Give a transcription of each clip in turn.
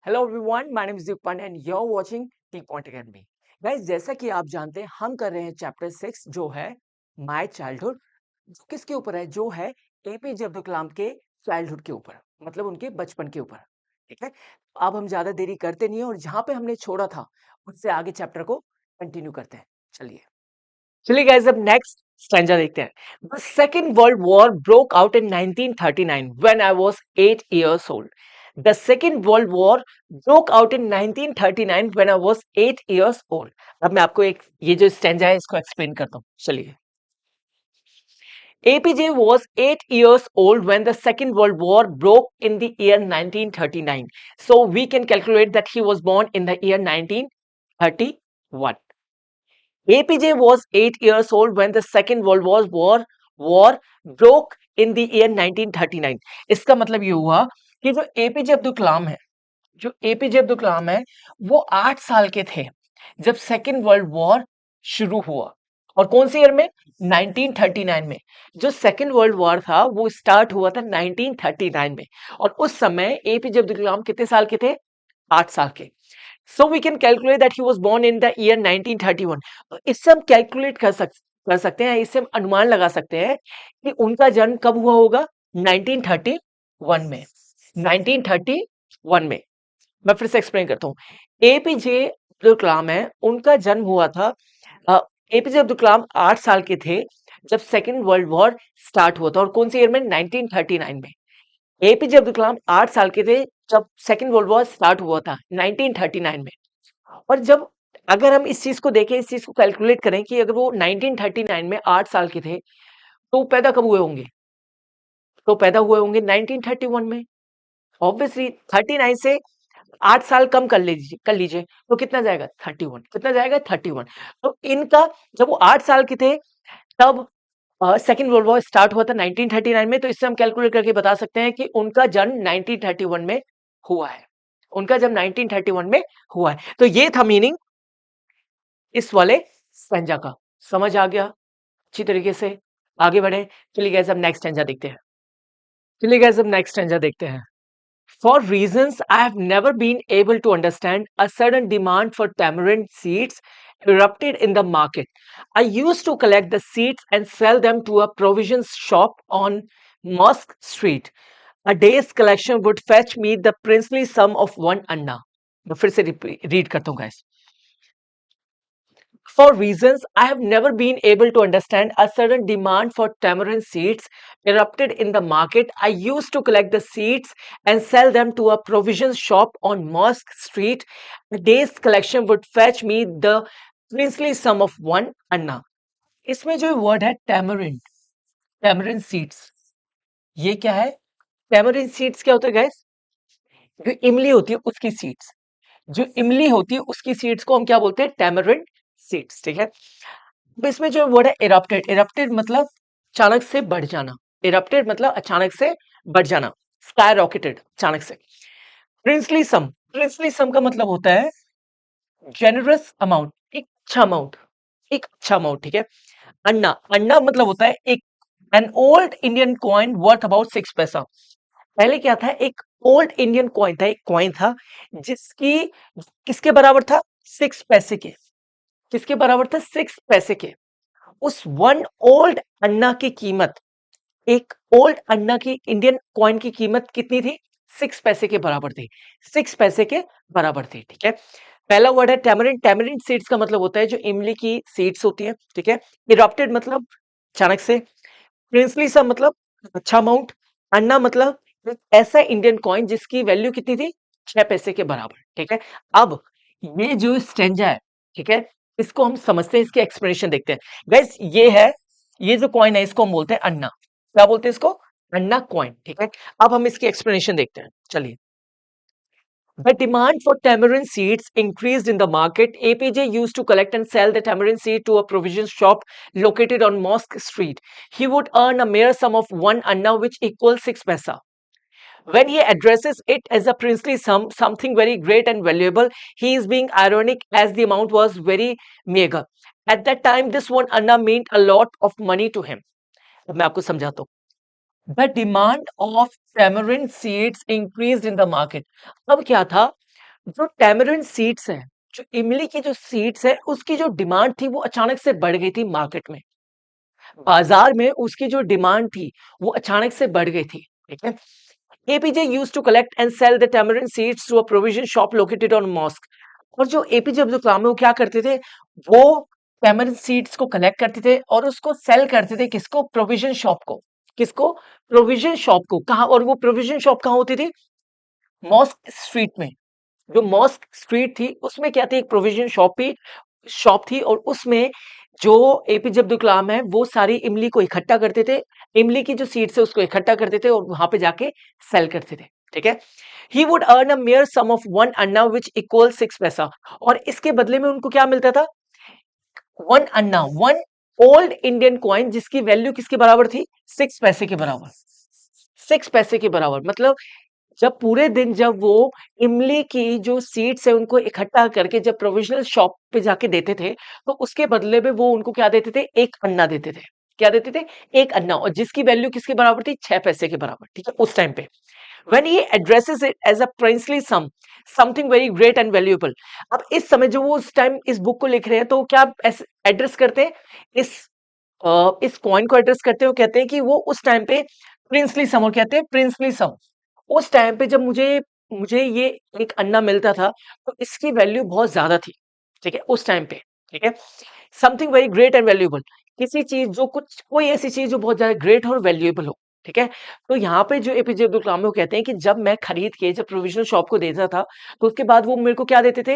Hello everyone, my name is Deepan and you are watching T point academy. Guys, जैसा कि आप जानते हैं, हम कर रहे हैं चैप्टर 6 जो है माय चाइल्डहुड। किसके ऊपर है? जो है एपीजे अब्दुल कलाम के चाइल्डहुड के ऊपर, मतलब उनके बचपन के ऊपर। ठीक है, अब हम ज्यादा देरी करते नहीं है और जहां पे हमने छोड़ा था उससे आगे चैप्टर को कंटिन्यू करते हैं। चलिए चलिए गाइस, अब नेक्स्ट स्टैंजा देखते हैं। The second world war broke out in 1939 when I was 8 years old. The second world war broke out in 1939 when I was 8 years old. अब मैं आपको एक ये जो स्टैंजा है इसको एक्सप्लेन करता हूँ। चलिए, APJ was 8 years old when the Second World War broke in the year 1939. So we can calculate that he was born in the year 1931. APJ was 8 years old when the Second World War broke in the year 1939. इसका मतलब ये हुआ कि जो APJ Abdul Kalam है, जो APJ Abdul Kalam है, वो 8 साल के थे जब सेकेंड वर्ल्ड वॉर शुरू हुआ। और कौन सी ईयर में? 1939 में। जो सेकेंड वर्ल्ड वॉर था वो स्टार्ट हुआ था 1939 में। और उस समय एपीजे अब्दुल कलाम कितने साल के थे? 8 साल के। So we can calculate that he was born in the year 1931. तो इससे हम कैलकुलेट कर सकते हैं, इससे हम अनुमान लगा सकते हैं कि उनका जन्म कब हुआ होगा? 1931 में। 1931 में। मैं फिर से एक्सप्लेन करता हूँ। एपीजे अब्दुल कलाम है, उनका जन्म हुआ था। एपीजे अब्दुल कलाम 8 साल के थे जब सेकेंड वर्ल्ड वॉर स्टार्ट हुआ था। और कौन सी ईयर में? 1939 में। एपीजे अब्दुल कलाम 8 साल के थे जब सेकेंड वर्ल्ड वॉर स्टार्ट हुआ था 1939 में। और जब अगर हम इस चीज को देखें, इस चीज को कैलकुलेट करें कि अगर वो 1939 में 8 साल के थे तो वो पैदा कब हुए होंगे? तो पैदा हुए होंगे 1931 में। ऑब्वियसली 39 से 8 साल कम कर लीजिए तो कितना जाएगा? 31। कितना जाएगा? 31। तो इनका जब वो 8 साल के थे तब सेकेंड वर्ल्ड वॉर स्टार्ट हुआ था 1939 में। तो इससे हम कैलकुलेट करके बता सकते हैं कि उनका जन्म 1931 में हुआ है। उनका जन्म 1931 में हुआ है। तो ये था मीनिंग इस वाले स्टैंजा का। समझ आ गया अच्छी तरीके से? आगे बढ़े। चलिए गाइस, अब नेक्स्ट स्टैंजा देखते हैं। चलिए गाइस, अब नेक्स्ट स्टैंजा देखते हैं। For reasons I have never been able to understand, a sudden demand for tamarind seeds erupted in the market. I used to collect the seeds and sell them to a provisions shop on Mosque Street. A day's collection would fetch me the princely sum of 1 anna. मैं फिर से read करता हूँ guys. For reasons I have never been able to understand, a sudden demand for tamarind seeds erupted in the market. I used to collect the seeds and sell them to a provision shop on Mosque Street. A day's collection would fetch me the princely sum of 1 anna. इसमें जो word है tamarind, tamarind seeds, ये क्या है? Tamarind seeds क्या होता है guys? जो इमली होती है उसकी सीड्स, जो इमली होती है उसकी सीड्स को हम क्या बोलते हैं? Tamarind seeds. ठीक है, अब इसमें जो वर्ड है इरप्टेड, इरप्टेड मतलब अचानक से बढ़ जाना। इरप्टेड मतलब अचानक से बढ़ जाना, स्काई रॉकेटेड, अचानक से। प्रिंसली सम, प्रिंसली सम का मतलब होता है जेनरस अमाउंट, एक अच्छा अमाउंट, एक अच्छा अमाउंट। ठीक है, अन्ना, अन्ना मतलब होता है एक an old Indian coin worth about 6 पैसा। पहले क्या था? एक ओल्ड इंडियन कॉइन था, एक कॉइन था जिसकी किसके बराबर था? 6 पैसे के। किसके बराबर था? 6 पैसे के। उस 1 ओल्ड अन्ना की कीमत, एक ओल्ड अन्ना की इंडियन कॉइन की कीमत कितनी थी? 6 पैसे के बराबर थी। 6 पैसे के बराबर थी। ठीक है, पहला वर्ड है टैमरिंड। टैमरिंड सीड्स का मतलब होता है जो इमली की सीड्स होती है। ठीक है, इरप्टेड मतलब अचानक से, प्रिंसली सम मतलब अच्छा अमाउंट, अन्ना मतलब एक ऐसा इंडियन कॉइन जिसकी वैल्यू कितनी थी? 6 पैसे के बराबर। ठीक है, अब ये जो स्टेंजा है, ठीक है, इसको हम समझते हैं, इसके एक्सप्लेनेशन देखते हैं। गाइस, ये है, ये जो कॉइन है इसको हम बोलते हैं अन्ना। क्या बोलते हैं इसको? अन्ना कॉइन। ठीक है, अब हम इसकी एक्सप्लेनेशन देखते हैं। चलिए, the demand for tamarind seeds increased in the market. APJ used to collect and sell the tamarind seed to a provision shop located on Mosque Street. He would earn a mere sum of 1 anna, which equals 6 paisa. When he addresses it as a princely sum, something very great and valuable, he is being ironic as the amount was very meager. At that time, this 1 anna meant a lot of money to him. अब मैं आपको समझाता हूँ। The demand of tamarind seeds increased in the market. अब क्या था? जो tamarind seeds है, जो इमली की जो सीड्स है, उसकी जो डिमांड थी वो अचानक से बढ़ गई थी मार्केट में। बाजार में उसकी जो डिमांड थी वो अचानक से बढ़ गई थी। ठीक है। APJ used to collect and sell the tamarind seeds to a provision shop located on mosque. और जो एपीजे अब्दुल कलाम है वो क्या करते थे, वो टैमरिंड सीड्स को कलेक्ट करते थे और उसको सेल करते थे किसको, प्रोविजन शॉप को। किसको, प्रोविजन शॉप को। कहा, और वो प्रोविजन शॉप कहाँ होती थी, मॉस्क स्ट्रीट में। जो मॉस्क स्ट्रीट थी उसमें क्या थी, एक प्रोविजन शॉप थी और उसमें जो एपीजे अब्दुल कलाम है वो सारी इमली को इकट्ठा करते थे, इमली की जो सीड्स है उसको इकट्ठा करते थे और वहां पे जाके सेल करते थे। ठीक है। He would earn a meagre sum of 1 anna which equal 6 paisa. और इसके बदले में उनको क्या मिलता था, 1 अन्ना, 1 ओल्ड इंडियन कॉइन, जिसकी वैल्यू किसके बराबर थी, 6 पैसे के बराबर। 6 पैसे के बराबर मतलब जब पूरे दिन जब वो इमली की जो सीड्स है उनको इकट्ठा करके जब प्रोविजनल शॉप पे जाके देते थे, तो उसके बदले में वो उनको क्या देते थे, 1 अन्ना देते थे। क्या देते थे, 1 अन्ना, और जिसकी वैल्यू किसके बराबर थी, 6 पैसे के बराबर। ठीक है, उस टाइम पे when he addresses it as a princely sum, something very great and valuable। अब इस समय जो वो उस टाइम इस बुक को लिख रहे हैं, तो क्या एड्रेस करते हैं, इस इस कॉइन को एड्रेस करते हैं, वो कहते हैं कि वो उस टाइम पे प्रिंसली सम, और कहते हैं प्रिंसली सम। उस टाइम पे जब मुझे मुझे ये 1 अन्ना मिलता था तो इसकी वैल्यू बहुत ज्यादा थी। ठीक है, उस टाइम पे। ठीक है, something very great and valuable, किसी चीज जो कुछ, कोई ऐसी चीज जो बहुत ज्यादा ग्रेट हो और वैल्यूएबल हो। ठीक है, तो यहाँ पे जो एपीजे अब्दुल कलाम है वो कहते हैं कि जब मैं खरीद के जब प्रोविजनल शॉप को देता था, तो उसके बाद वो मेरे को क्या देते थे,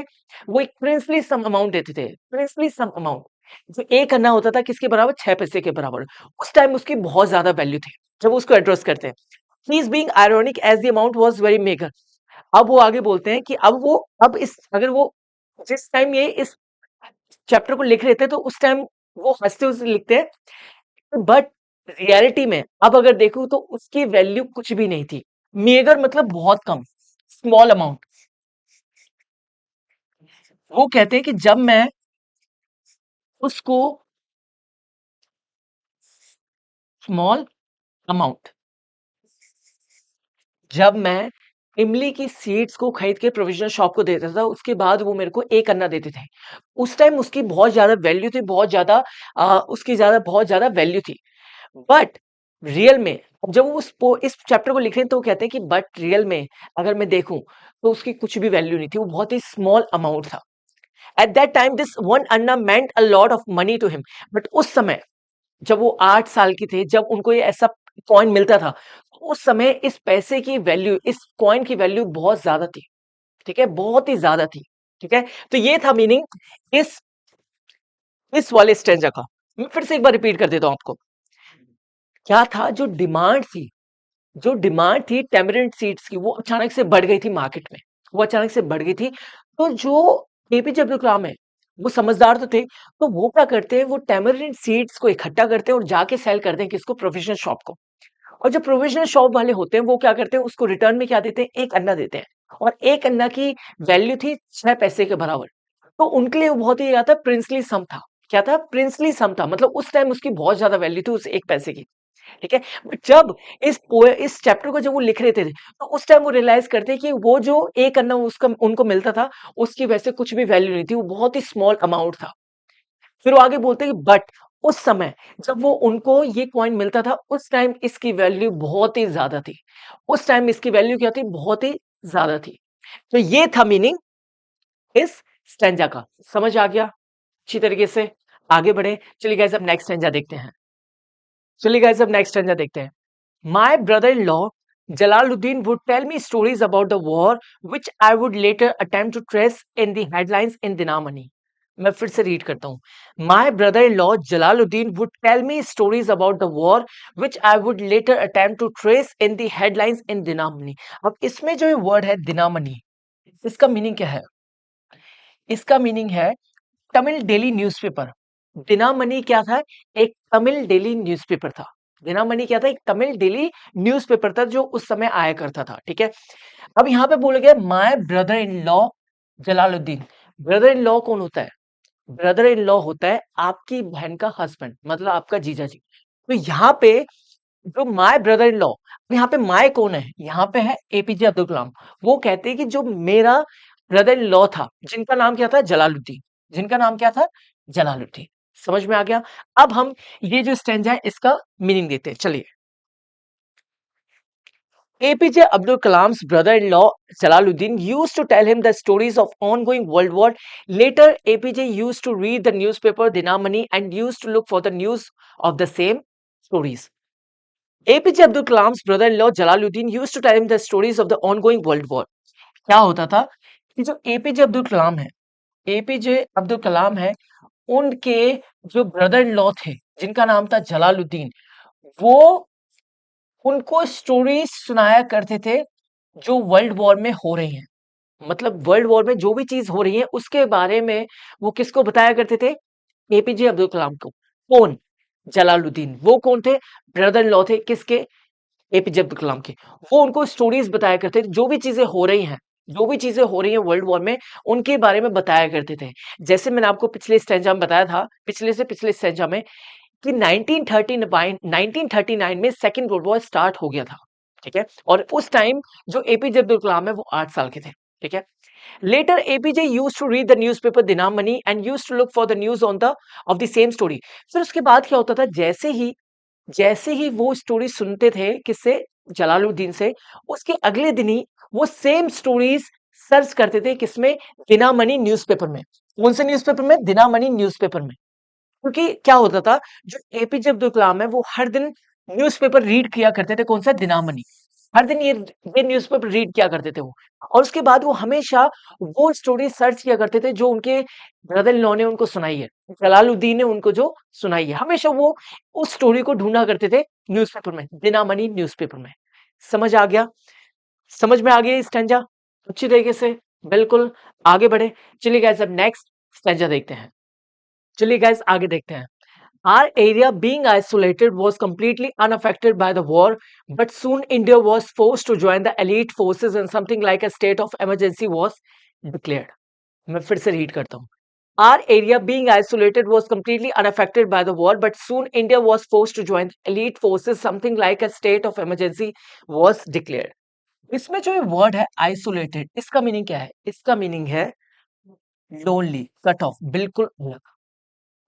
वो एक प्रिंसली सम अमाउंट देते थे, प्रिंसली सम अमाउंट। जो 1 अन्ना होता था किसके बराबर, 6 पैसे के बराबर। उस टाइम उसकी बहुत ज्यादा वैल्यू थी जब उसको एड्रेस करते हैं। He is being ironic as the amount was very meagre. अब वो आगे बोलते हैं कि अब इस अगर वो जिस टाइम ये इस चैप्टर को लिख रहे थे तो उस टाइम वो हंसते हुए लिखते हैं, बट रियलिटी में अब अगर देखूं तो उसकी वैल्यू कुछ भी नहीं थी। मेगर मतलब बहुत कम, स्मॉल अमाउंट। वो कहते हैं कि जब मैं उसको, स्मॉल अमाउंट, जब मैं इमली की सीड्स को खरीद के प्रोविजनल शॉप को देता था उसके बाद वो मेरे को 1 अन्ना देते थे। उस टाइम उसकी बहुत ज्यादा वैल्यू थी, बहुत ज्यादा उसकी ज्यादा बहुत ज्यादा वैल्यू थी। बट रियल में जब वो इस चैप्टर को लिख रहे हैं तो वो कहते हैं कि बट रियल में अगर मैं देखूं तो उसकी कुछ भी वैल्यू नहीं थी, वो बहुत ही स्मॉल अमाउंट था। At that time this 1 anna meant a lot of money to him. But उस समय जब वो 8 साल की थे, जब उनको ये ऐसा कॉइन मिलता था, उस समय इस पैसे की वैल्यू, इस कॉइन की वैल्यू बहुत ज्यादा थी। ठीक है, बहुत ही ज्यादा थी। ठीक है, तो ये था मीनिंग इस वाले स्टेंजा का। मैं फिर से एक बार रिपीट कर देता हूं आपको। क्या था, जो डिमांड थी टेमरिंड सीड्स की वो अचानक से बढ़ गई थी मार्केट में, वो अचानक से बढ़ गई थी। तो जो एपीजे अब्दुल कलाम है वो समझदार तो थे, तो वो क्या करते हैं, वो टेमरिंड सीड्स को इकट्ठा करते हैं और जाके सेल करते हैं किसको, प्रोविजनल शॉप को। और जो प्रोविजनल शॉप वाले होते हैं वो क्या करते हैं, उसको रिटर्न में क्या देते हैं, 1 अन्ना देते हैं। और 1 अन्ना की वैल्यू थी 6 पैसे के बराबर। तो उनके लिए वो बहुत ही ज्यादा प्रिंसली सम था। क्या था, प्रिंसली सम था, मतलब उस टाइम उसकी बहुत ज्यादा वैल्यू थी उस 1 पैसे की। ठीक है, बट जब इस चैप्टर को जब वो लिख रहे थे तो उस टाइम वो रियलाइज करते हैं कि वो जो 1 अन्ना उसका उनको मिलता था उसकी वैसे कुछ भी वैल्यू नहीं थी, वो बहुत ही स्मॉल अमाउंट था। फिर वो आगे बोलते हैं कि बट उस समय जब वो उनको ये कॉइन मिलता था उस टाइम इसकी वैल्यू बहुत ही ज्यादा थी। उस टाइम इसकी वैल्यू क्या थी, बहुत ही ज्यादा थी। तो ये था मीनिंग इस स्टैंजा का। समझ आ गया अच्छी तरीके से। आगे बढ़े, चलिए गाइस अब नेक्स्ट स्टैंजा देखते हैं। चलिए गाइस अब नेक्स्ट स्टैंजा देखते हैं। My brother-in-law Jalaluddin would tell me stories about the war, which I would later attempt to trace in the headlines in Dinamani। मैं फिर से रीड करता हूँ। My brother-in-law Jalaluddin would tell me stories about the war, which I would later attempt to trace in the headlines in Dinamani। अब इसमें जो ये word है दिनामणि, इसका मीनिंग क्या है? इसका मीनिंग है तमिल डेली न्यूज़पेपर। दिनामणि क्या था? एक तमिल डेली न्यूज़पेपर था। दिनामणि क्या था? एक तमिल डेली न्यूज़पेपर था जो उस समय आया करता था। ठीक है, अब यहाँ पे बोला गया my brother in law Jalaluddin. Brother in law कौन होता है? ब्रदर इन लॉ होता है आपकी बहन का हस्बैंड, मतलब आपका जीजा जी। तो यहाँ पे जो माय ब्रदर इन लॉ, यहाँ पे माय कौन है? यहाँ पे है एपीजे अब्दुल कलाम। वो कहते हैं कि जो मेरा ब्रदर इन लॉ था जिनका नाम क्या था, जलालुद्दीन। जिनका नाम क्या था, जलालुद्दीन। समझ में आ गया। अब हम ये जो स्टैंजा है इसका मीनिंग देते हैं, चलिए। APJ Abdul Kalam's brother-in-law Jalaluddin used to tell him the stories of ongoing World War. Later, APJ used to read the newspaper Dinamani and used to look for the news of the same stories. APJ Abdul Kalam's brother-in-law Jalaluddin used to tell him the stories of the ongoing World War. क्या होता था कि जो APJ Abdul Kalam है, APJ Abdul Kalam है, उनके जो brother in law थे जिनका नाम था जलालुद्दीन, वो उनको स्टोरीज सुनाया करते थे जो वर्ल्ड वॉर में हो रही हैं। मतलब वर्ल्ड वॉर में जो भी चीज हो रही है उसके बारे में वो किसको बताया करते थे, एपीजे अब्दुल कलाम को। कौन, जलालुद्दीन। वो कौन थे, ब्रदर इन लॉ थे किसके, एपीजे अब्दुल कलाम के। वो उनको स्टोरीज बताया करते थे, जो भी चीजें हो रही हैं, जो भी चीजें हो रही हैं वर्ल्ड वॉर में उनके बारे में बताया करते थे। जैसे मैंने आपको पिछले स्टेंजा में बताया था, पिछले से पिछले स्टेंजा में, कि 1939 में सेकेंड वर्ल्ड वॉर स्टार्ट हो गया था। ठीक है, और उस टाइम जो एपीजे अब्दुल कलाम है वो 8 साल के थे। ठीक है, later APJ used to read the newspaper Dinamani and used to look for the news on the of the same story. फिर उसके बाद क्या होता था, जैसे ही वो स्टोरी सुनते थे किससे, जलालुद्दीन से, उसके अगले दिन ही वो सेम स्टोरीज सर्च करते थे किसमें, दिनमनी न्यूज़पेपर में। कौन से न्यूज़पेपर में, दिनमनी न्यूज़पेपर में। क्योंकि क्या होता था, जो एपीजे अब्दुल कलाम है वो हर दिन न्यूज़पेपर रीड किया करते थे, कौन सा, दिनमनी। हर दिन ये न्यूज़पेपर रीड किया करते थे वो, और उसके बाद वो हमेशा वो स्टोरी सर्च किया करते थे जो उनके ब्रदर इन लॉ ने उनको सुनाई है, जलालुद्दीन ने उनको जो सुनाई है। हमेशा वो उस स्टोरी को ढूंढा करते थे न्यूज़पेपर में, दिनमनी न्यूज़पेपर में। समझ आ गया, समझ में आ गया स्टैंजा अच्छी तरीके से, बिल्कुल। आगे बढ़े, चलिए गाइस अब नेक्स्ट स्टैंजा देखते हैं। चलिए गाइस आगे देखते हैं। Our area, being isolated, was completely unaffected by the war, but soon India was forced to join the elite forces and something like a state of emergency was declared. मैं फिर से read करता हूँ. Our area, being isolated, was completely unaffected by the war, but soon India was forced to join the elite forces. Something like a state of emergency was declared. इसमें जो ये word है isolated, इसका meaning क्या है? इसका meaning है lonely, cut off, बिल्कुल अलग,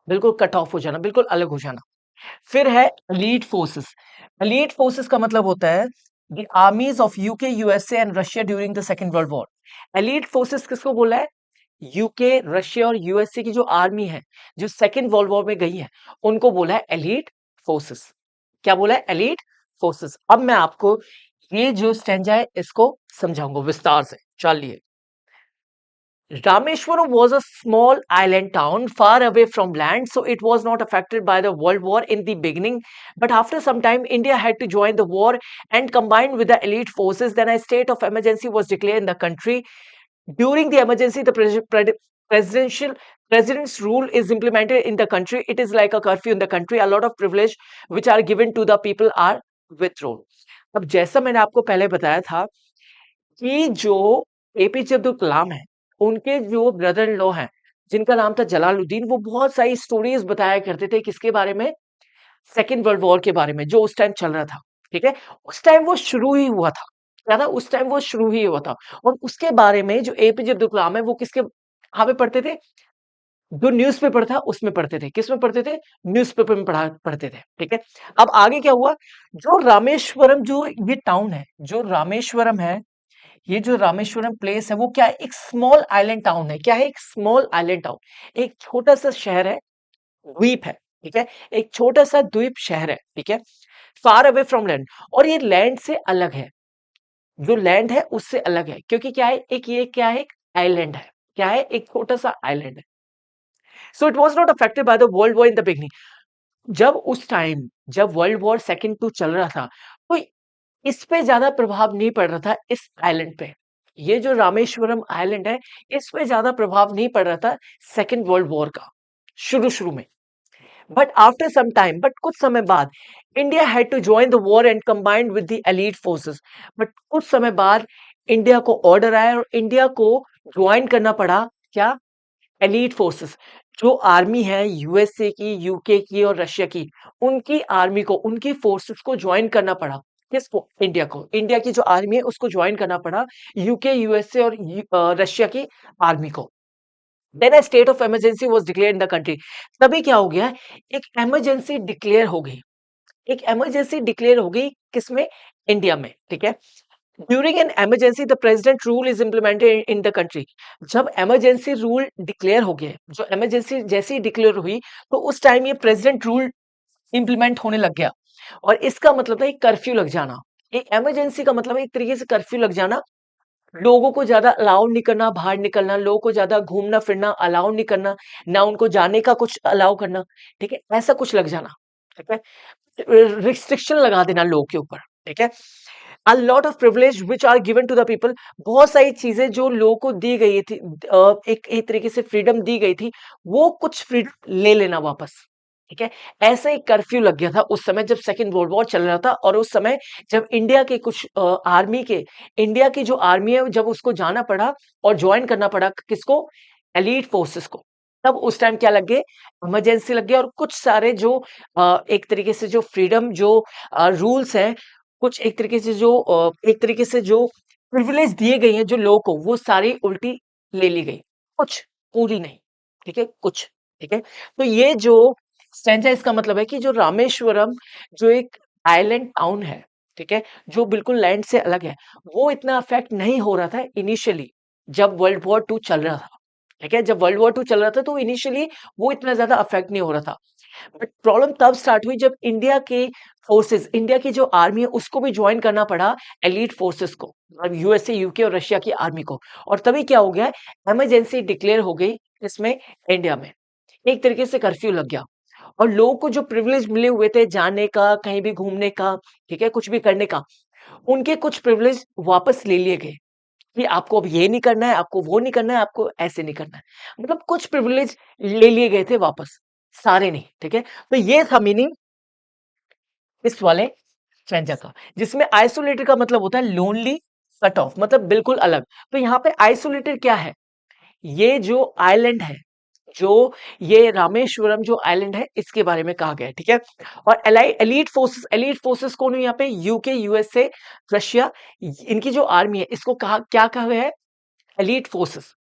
बिल्कुल कट ऑफ हो जाना, बिल्कुल अलग हो जाना। फिर है एलीट फोर्सेस। एलीट फोर्सेस का मतलब होता है the armies of UK, USA and Russia during the second world war. Elite forces किसको बोला है? यूके, रशिया और यूएसए की जो आर्मी है जो सेकेंड वर्ल्ड वॉर में गई है उनको बोला है एलीट फोर्सेस। क्या बोला है? Elite forces. अब मैं आपको ये जो स्टेंजा है इसको समझाऊंगा विस्तार से, चलिए। Rameshwaram was a small island town far away from land, so it was not affected by the World War in the beginning. But after some time, India had to join the war and combined with the elite forces. Then a state of emergency was declared in the country. During the emergency, the presidential president's rule is implemented in the country. It is like a curfew in the country. A lot of privilege which are given to the people are withdrawn. अब जैसा मैंने आपको पहले बताया था कि जो APJ Abdul Kalam है, उनके जो ब्रदर इन लॉ हैं, जिनका नाम था जलालुद्दीन, वो बहुत सारी स्टोरीज बताया करते थे किसके बारे में, सेकेंड वर्ल्ड वॉर के बारे में जो उस टाइम चल रहा था। ठीक है, उस टाइम वो शुरू ही हुआ था, क्या था, उस टाइम वो शुरू ही हुआ था। और उसके बारे में जो एपीजे अब्दुल कलाम है वो किसके हाँ पे पढ़ते थे, जो न्यूज़पेपर था उसमें पढ़ते थे। किसमें पढ़ते थे? न्यूज़पेपर में पढ़ते थे। ठीक है, अब आगे क्या हुआ, जो रामेश्वरम, जो ये टाउन है, जो रामेश्वरम है, ये जो रामेश्वरम प्लेस है वो क्या है, एक स्मॉल आइलैंड टाउन है। क्या है? एक स्मॉल आइलैंड टाउन, एक छोटा सा शहर है, द्वीप है। ठीक है, एक छोटा सा द्वीप शहर है। ठीक है, फार अवे फ्रॉम लैंड, और ये लैंड से अलग है, जो लैंड है उससे अलग है, क्योंकि क्या है, एक ये क्या है, एक आइलैंड है। क्या है? एक छोटा सा आइलैंड है। So it was not affected by the world war in the beginning. जब उस टाइम, जब वर्ल्ड वॉर सेकेंड टू चल रहा था, तो इस पे ज्यादा प्रभाव नहीं पड़ रहा था, इस आइलैंड पे। ये जो रामेश्वरम आइलैंड है, इस पे ज्यादा प्रभाव नहीं पड़ रहा था सेकेंड वर्ल्ड वॉर का, शुरू शुरू में। But after some time, but कुछ समय बाद, India had to join the war and combined with the elite forces. But कुछ समय बाद इंडिया को ऑर्डर आया और इंडिया को ज्वाइन करना पड़ा, क्या, एलीट फोर्सेस। जो आर्मी है यूएसए की, यूके की और रशिया की, उनकी आर्मी को, उनकी फोर्सेस को ज्वाइन करना पड़ा। किसको? इंडिया को। इंडिया की जो आर्मी है उसको ज्वाइन करना पड़ा यूके, यूएसए और रशिया की आर्मी को। Then a state of emergency was declared in the country. तभी क्या हो गया, एक इमरजेंसी डिक्लेयर हो गई। एक इमरजेंसी डिक्लेयर हो गई किसमें? इंडिया में, ठीक है। During an emergency the president rule is implemented in the country. जब इमरजेंसी रूल डिक्लेयर हो गया, जो इमरजेंसी जैसे ही डिक्लेयर हुई, तो उस टाइम ये प्रेसिडेंट रूल इम्प्लीमेंट होने लग गया। और इसका मतलब है एक कर्फ्यू लग जाना। एक इमरजेंसी का मतलब है एक तरीके से कर्फ्यू लग जाना। लोगों को ज्यादा अलाउ नहीं करना बाहर निकलना, लोगों को ज्यादा घूमना फिरना अलाउ नहीं करना, ना उनको जाने का कुछ अलाउ करना, ठीक है, ऐसा कुछ लग जाना, ठीक है। रिस्ट्रिक्शन लगा देना लोगों के ऊपर, ठीक है। A lot of privilege which are given to the people. बहुत सारी चीजें जो लोगों को दी गई थी, एक तरीके से फ्रीडम दी गई थी, वो कुछ फ्रीडम ले लेना वापस, ठीक है। ऐसा ही कर्फ्यू लग गया था उस समय जब सेकेंड वर्ल्ड वॉर चल रहा था। और उस समय जब इंडिया के कुछ आर्मी के, इंडिया की जो आर्मी है जब उसको जाना पड़ा और ज्वाइन करना पड़ा किसको? एलीट फोर्सेस को। तब उस टाइम क्या लग गए? इमरजेंसी लग गया। और कुछ सारे जो एक तरीके से जो फ्रीडम जो रूल्स हैं, कुछ एक तरीके से जो प्रिविलेज दिए गए हैं जो लोगों को, वो सारी उल्टी ले ली गई। कुछ, पूरी नहीं, ठीक है, कुछ, ठीक है। तो ये जो स्टैंजा, इसका मतलब है कि जो रामेश्वरम जो एक आइलैंड टाउन है, ठीक है, जो बिल्कुल लैंड से अलग है, वो इतना अफेक्ट नहीं हो रहा था इनिशियली जब वर्ल्ड वॉर टू चल रहा था, ठीक है। जब वर्ल्ड वॉर टू चल रहा था तो इनिशियली वो इतना ज्यादा अफेक्ट नहीं हो रहा था। बट प्रॉब्लम तब स्टार्ट हुई जब इंडिया के फोर्सेस, इंडिया की जो आर्मी है उसको भी ज्वाइन करना पड़ा एलीट फोर्सेस को, मतलब यूएसए, यूके और रशिया की आर्मी को। और तभी क्या हो गया, इमरजेंसी डिक्लेयर हो गई इसमें, इंडिया में एक तरीके से कर्फ्यू लग गया। और लोगों को जो प्रिविलेज मिले हुए थे जाने का, कहीं भी घूमने का, ठीक है, कुछ भी करने का, उनके कुछ प्रिविलेज वापस ले लिए गए कि आपको अब ये नहीं करना है, आपको वो नहीं करना है, आपको ऐसे नहीं करना है। मतलब कुछ प्रिविलेज ले लिए गए थे वापस, सारे नहीं, ठीक है। तो ये था मीनिंग इस वाले स्ट्रेंजर का, जिसमें आइसोलेटेड का मतलब होता है लोनली, कट ऑफ, मतलब बिल्कुल अलग। तो यहाँ पे आइसोलेटेड क्या है? ये जो आइलैंड है, जो ये रामेश्वरम जो आइलैंड है, इसके बारे में कहा गया है, ठीक है। और एलीट फोर्सेस कौन है यहाँ पे? यूके, यूएसए, रशिया, इनकी जो आर्मी है इसको कहा, क्या कहा गया है? Elite forces,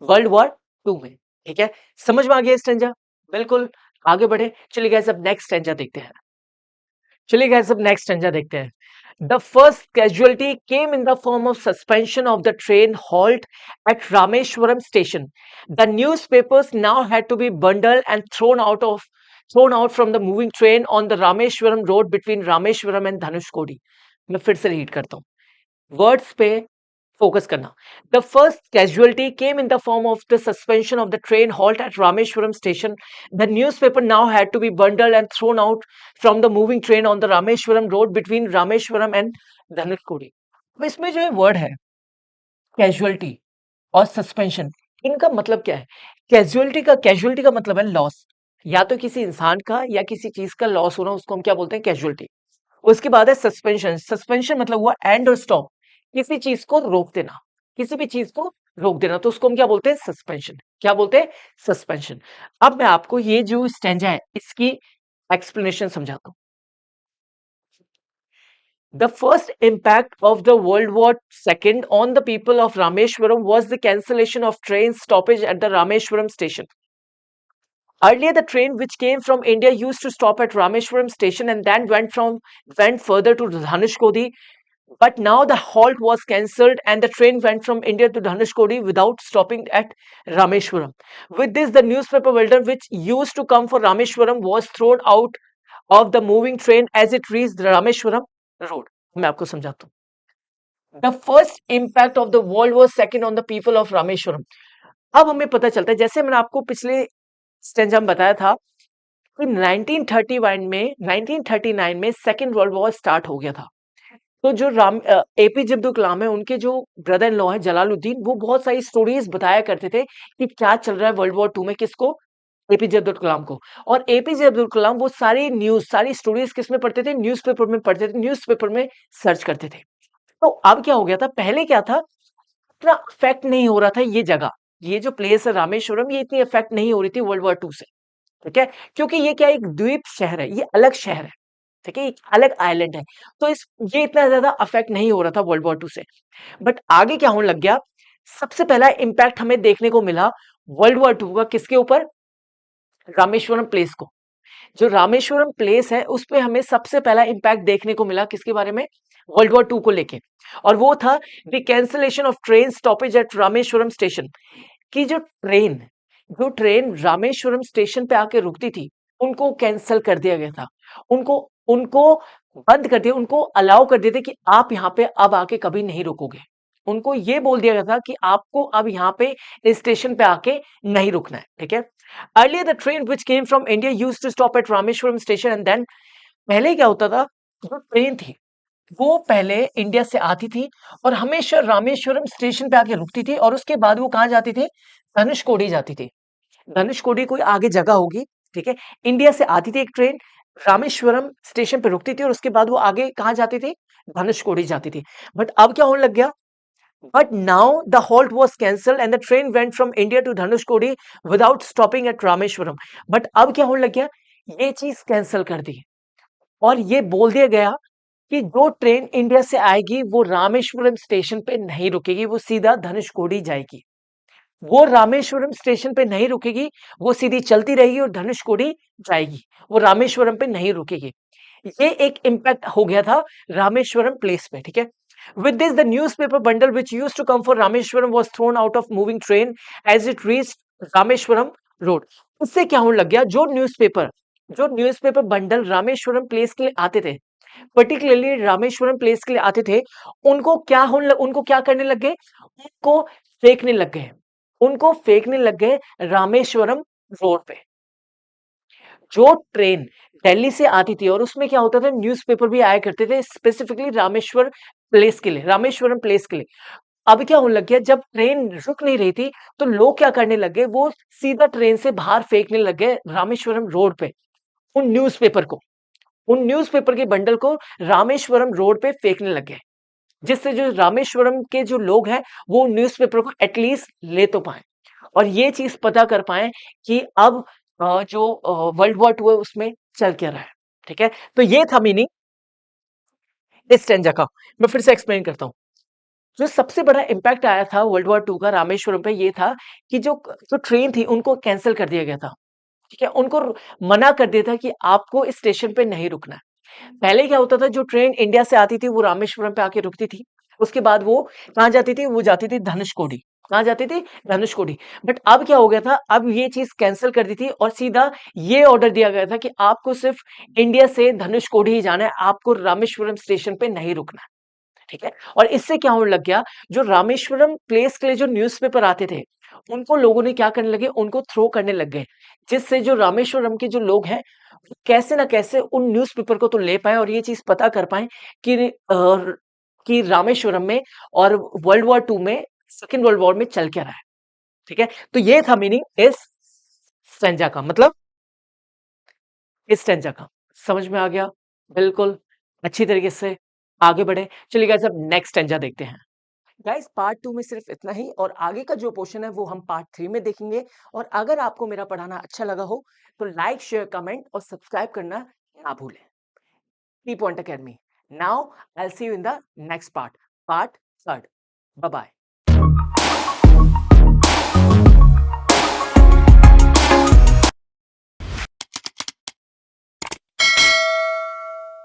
world war two में, ठीक है। समझ में आ गया स्टेंजा? बिल्कुल। आगे बढ़े, चलिए गाइस अब नेक्स्ट स्टेंजा देखते हैं। चलिए गाइस अब नेक्स्ट स्टेंजा देखते हैं। The first casualty came in the form of suspension of the train halt at Rameshwaram station. The newspapers now had to be bundled and thrown out from the moving train on the Rameshwaram road between Rameshwaram and Dhanushkodi. मैं फिर से read करता हूँ, words पे focus करना। The first casualty came in the form of the suspension of the train halt at Rameswaram station. The newspaper now had to be bundled and thrown out from the moving train on the Rameswaram road between Rameswaram and Dhanushkodi. अब इसमें जो word है casualty और suspension, इनका मतलब क्या है? Casualty का मतलब है लॉस, या तो किसी इंसान का या किसी चीज का लॉस होना, उसको हम क्या बोलते हैं? कैजुअलिटी। उसके बाद है सस्पेंशन। सस्पेंशन मतलब हुआ एंड और स्टॉप, किसी चीज को रोक देना, किसी भी चीज को रोक देना, तो उसको हम क्या बोलते हैं? सस्पेंशन। क्या बोलते हैं? सस्पेंशन। अब मैं आपको ये जो स्टैंजा है इसकी एक्सप्लेनेशन समझाता हूँ। The first impact of the World War II on the people of Rameshwaram was the cancellation of train stoppage at the Rameshwaram station. Earlier, the train which came from India used to stop at Rameshwaram station and then went further to Dhanushkodi. But now the halt was cancelled and the train went from India to Dhanushkodi without stopping at Rameshwaram. With this, the newspaper welder which used to come for Rameshwaram was thrown out of the moving train as it reached the Rameshwaram road. मैं आपको समझाता हूँ। The first impact of the world war second on the people of Rameswaram. अब हमें पता चलता है, जैसे मैंने आपको पिछले स्टेंजा में बताया था कि 1939 में सेकेंड वर्ल्ड वॉर स्टार्ट हो गया था। तो जो एपीजे अब्दुल कलाम है, उनके जो ब्रदर इन लॉ है जलालुद्दीन, वो बहुत सारी स्टोरीज बताया करते थे कि क्या चल रहा है वर्ल्ड वॉर टू में, किसको? एपीजे अब्दुल कलाम को। और एपीजे अब्दुल कलाम वो सारी न्यूज, सारी स्टोरीज किसमें पढ़ते थे? न्यूज़पेपर में पढ़ते थे, न्यूज़पेपर में सर्च करते थे। तो अब क्या हो गया था, पहले क्या था, इतना अफेक्ट नहीं हो रहा था ये जगह, ये जो प्लेस है रामेश्वरम, ये इतनी अफेक्ट नहीं हो रही थी वर्ल्ड वॉर टू से, ठीक है। क्योंकि ये क्या, एक द्वीप शहर है, ये अलग शहर है, ठीक है, एक अलग आइलैंड है। तो ये इतना ज्यादा अफेक्ट नहीं हो रहा था वर्ल्ड वॉर 2 से। बट आगे क्या होने लग गया, सबसे पहला इम्पैक्ट हमें देखने को मिला वर्ल्ड वॉर 2 का किसके ऊपर, रामेश्वरम प्लेस को। जो रामेश्वरम प्लेस है उस पे हमें सबसे पहला इम्पैक्ट देखने को मिला किसके बारे में, वर्ल्ड वॉर 2 को लेके। और वो था the cancellation of train stoppage at Rameswaram station. कि जो ट्रेन रामेश्वरम स्टेशन पे आके रुकती थी, उनको कैंसल कर दिया गया था। उनको उनको बंद कर दिया, उनको अलाउ कर दिया था कि आप यहाँ पे अब आके कभी नहीं रुकोगे। उनको ये बोल दिया गया था कि आपको अब यहाँ पे इस स्टेशन पे आके नहीं रुकना है, ठीक है। Earlier the train which came from India used to stop at Rameswaram station and then, पहले क्या होता था, जो ट्रेन थी वो पहले इंडिया से आती थी और हमेशा रामेश्वरम स्टेशन पे आके रुकती थी और उसके बाद वो कहाँ जाती थी, धनुषकोडी जाती थी। धनुषकोडी कोई आगे जगह होगी, ठीक है। इंडिया से आती थी एक ट्रेन, रामेश्वरम स्टेशन पे रुकती थी और उसके बाद वो आगे कहाँ जाती थी, धनुषकोडी जाती थी। बट अब क्या होने लग गया, but now the halt was cancelled and the train went from India to Dhanushkodi without stopping at Rameshwaram। But अब क्या होने लग गया, ये चीज कैंसिल कर दी और ये बोल दिया गया कि जो ट्रेन इंडिया से आएगी वो रामेश्वरम स्टेशन पे नहीं रुकेगी, वो सीधा धनुषकोडी जाएगी। वो रामेश्वरम स्टेशन पे नहीं रुकेगी, वो सीधी चलती रहेगी और धनुषकोडी जाएगी, वो रामेश्वरम पे नहीं रुकेगी। ये एक इम्पैक्ट हो गया था रामेश्वरम प्लेस पे, ठीक है। With this the newspaper bundle which used to come for Rameswaram was thrown out of moving train as it reached Rameswaram road. इससे क्या होने लग गया, जो न्यूज़पेपर बंडल रामेश्वरम प्लेस के लिए आते थे, पर्टिकुलरली रामेश्वरम प्लेस के लिए आते थे, उनको क्या करने लग गए, उनको फेंकने लग गए, उनको फेंकने लग गए रामेश्वरम रोड पे। जो ट्रेन दिल्ली से आती थी और उसमें क्या होता था, न्यूज़पेपर भी आया करते थे स्पेसिफिकली रामेश्वरम प्लेस के लिए। अब क्या होने लग गया, जब ट्रेन रुक नहीं रही थी तो लोग क्या करने लग गए, वो सीधा ट्रेन से बाहर फेंकने लग गए रामेश्वरम रोड पे उन न्यूज़पेपर को, उन न्यूज़पेपर के बंडल को रामेश्वरम रोड पे फेंकने लग गए, जिससे जो रामेश्वरम के जो लोग हैं वो न्यूज़पेपर को एटलीस्ट ले तो पाए और ये चीज पता कर पाए कि अब जो वर्ल्ड वॉर 2 है उसमें चल क्या रहा है, ठीक है। तो ये था मीनिंग इस स्टेंजा का। मैं फिर से एक्सप्लेन करता हूँ। जो सबसे बड़ा इम्पैक्ट आया था वर्ल्ड वॉर 2 का रामेश्वरम पे, ये था कि जो जो ट्रेन थी उनको कैंसिल कर दिया गया था, ठीक है। उनको मना कर दिया था कि आपको इस स्टेशन पे नहीं रुकना है। पहले क्या होता था, जो ट्रेन इंडिया से आती थी वो रामेश्वरम पे आके रुकती थी, उसके बाद वो कहाँ जाती थी, वो जाती थी धनुषकोडी। कहाँ जाती थी, धनुषकोडी। बट अब क्या हो गया था, अब ये चीज कैंसिल कर दी थी और सीधा ये ऑर्डर दिया गया था कि आपको सिर्फ इंडिया से धनुषकोडी ही जाना है, आपको रामेश्वरम स्टेशन पे नहीं रुकना है, ठीक है। और इससे क्या होने लग गया, जो रामेश्वरम प्लेस के लिए जो न्यूज़पेपर आते थे, उनको लोगों ने क्या करने लगे, उनको थ्रो करने लग गए, जिससे जो रामेश्वरम के जो लोग हैं कैसे ना कैसे उन न्यूज़पेपर को तो ले पाएँ और ये चीज़ पता कर पाएँ कि कि रामेश्वरम में और वर्ल्ड वॉर 2 में, सेकंड वर्ल्ड वॉर में चल क्या रहा है, ठीक है। तो ये था मीनिंग इस स्टैंजा का, मतलब इस स्टैंजा का। समझ में आ गया? बिल्कुल, अच्छी तरीके से आगे बढ़े। चलिए गाइस अब नेक्स्ट स्टैंजा देखते हैं। गाइस पार्ट 2 में सिर्फ इतना ही और आगे का जो पोर्शन है वो हम पार्ट 3 में देखेंगे। और अगर आपको मेरा पढ़ाना अच्छा लगा हो तो लाइक, शेयर, कमेंट और सब्सक्राइब करना ना भूलें। T Point Academy. Now I'll see you in the next part, part third. Bye bye.